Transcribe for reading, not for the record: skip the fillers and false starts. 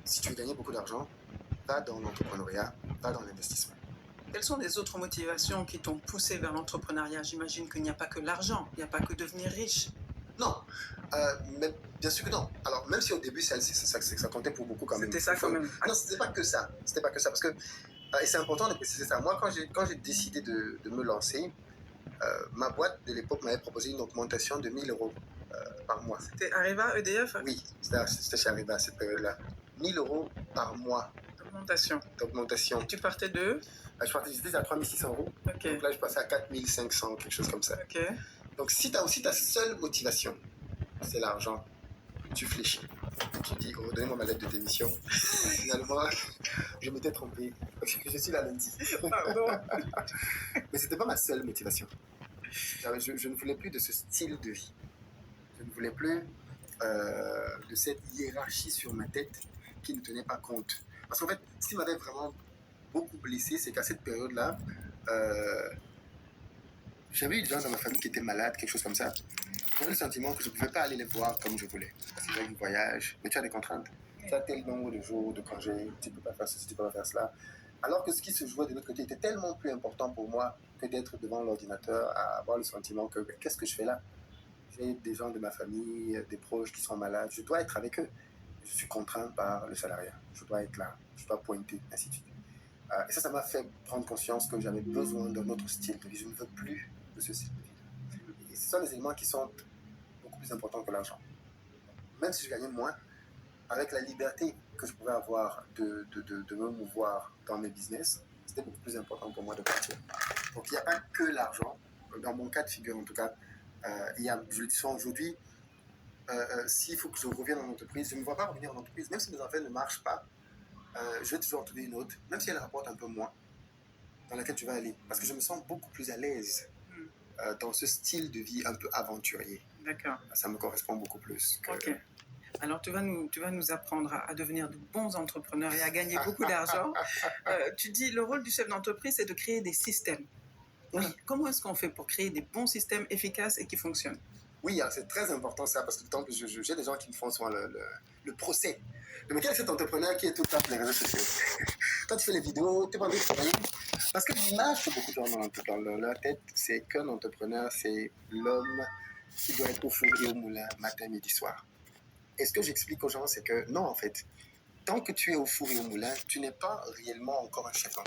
Si tu veux gagner beaucoup d'argent, va dans l'entrepreneuriat, va dans l'investissement. Quelles sont les autres motivations qui t'ont poussé vers l'entrepreneuriat? J'imagine qu'il n'y a pas que l'argent, il n'y a pas que devenir riche. Non, mais bien sûr que non. Alors, même si au début, ça comptait pour beaucoup quand même. C'était ça quand même. Non, c'était pas que ça. C'était pas que ça. Parce que, et c'est important de préciser ça. Moi, quand j'ai décidé de me lancer, ma boîte de l'époque m'avait proposé une augmentation de 1 000 € par mois. C'était Areva, EDF? Oui, c'était chez Arriva à cette période-là. 1 000 € par mois Augmentation. d'augmentation. Et tu partais de? J'étais à 3 600 €. Ok. Donc là, je passais à 4 500, quelque chose comme ça. Ok. Donc, si tu as aussi ta seule motivation, c'est l'argent, tu fléchis. Tu dis, oh, donnez-moi ma lettre de démission. Finalement, je m'étais trompé. Je suis là lundi. Pardon. Mais c'était pas ma seule motivation. Je ne voulais plus de ce style de vie. Je ne voulais plus de cette hiérarchie sur ma tête qui ne tenait pas compte. Parce qu'en fait, ce qui m'avait vraiment beaucoup blessé, c'est qu'à cette période-là, j'avais eu des gens dans ma famille qui étaient malades, quelque chose comme ça. J'avais le sentiment que je ne pouvais pas aller les voir comme je voulais. Parce que j'avais du voyage, mais tu as des contraintes. Tu as tel nombre de jours de congés, tu ne peux pas faire ceci, tu ne peux pas faire cela. Alors que ce qui se jouait de l'autre côté était tellement plus important pour moi que d'être devant l'ordinateur, à avoir le sentiment que qu'est-ce que je fais là? J'ai des gens de ma famille, des proches qui sont malades, je dois être avec eux. Je suis contraint par le salariat. Je dois être là, je dois pointer, ainsi de suite. Et ça m'a fait prendre conscience que j'avais besoin d'un autre style de vie. Je ne veux plus de ce style de vie. Et ce sont des éléments qui sont beaucoup plus importants que l'argent. Même si je gagnais moins, avec la liberté que je pouvais avoir de me mouvoir dans mes business, c'était beaucoup plus important pour moi de partir. Donc il n'y a pas que l'argent. Dans mon cas de figure, en tout cas, je le dis souvent aujourd'hui, s'il faut que je revienne en entreprise, je ne me vois pas revenir en entreprise. Même si mes affaires ne marchent pas, je vais toujours en trouver une autre, même si elle rapporte un peu moins, dans laquelle tu vas aller. Parce que je me sens beaucoup plus à l'aise dans ce style de vie un peu aventurier. D'accord. Ça me correspond beaucoup plus. Ok. Alors, tu vas nous apprendre à devenir de bons entrepreneurs et à gagner beaucoup d'argent. Tu dis, le rôle du chef d'entreprise, c'est de créer des systèmes. Oui. Comment est-ce qu'on fait pour créer des bons systèmes efficaces et qui fonctionnent? Oui, c'est très important ça, parce que j'ai des gens qui me font souvent le procès. Mais quel est cet entrepreneur qui est tout le temps sur les réseaux sociaux? Quand tu fais les vidéos, tu n'as pas envie de travailler. Parce que l'image que beaucoup de gens dans leur tête, c'est qu'un entrepreneur, c'est l'homme qui doit être au four et au moulin matin, midi, soir. Et ce que j'explique aux gens, c'est que non, en fait, tant que tu es au four et au moulin, tu n'es pas réellement encore un chef d'entreprise.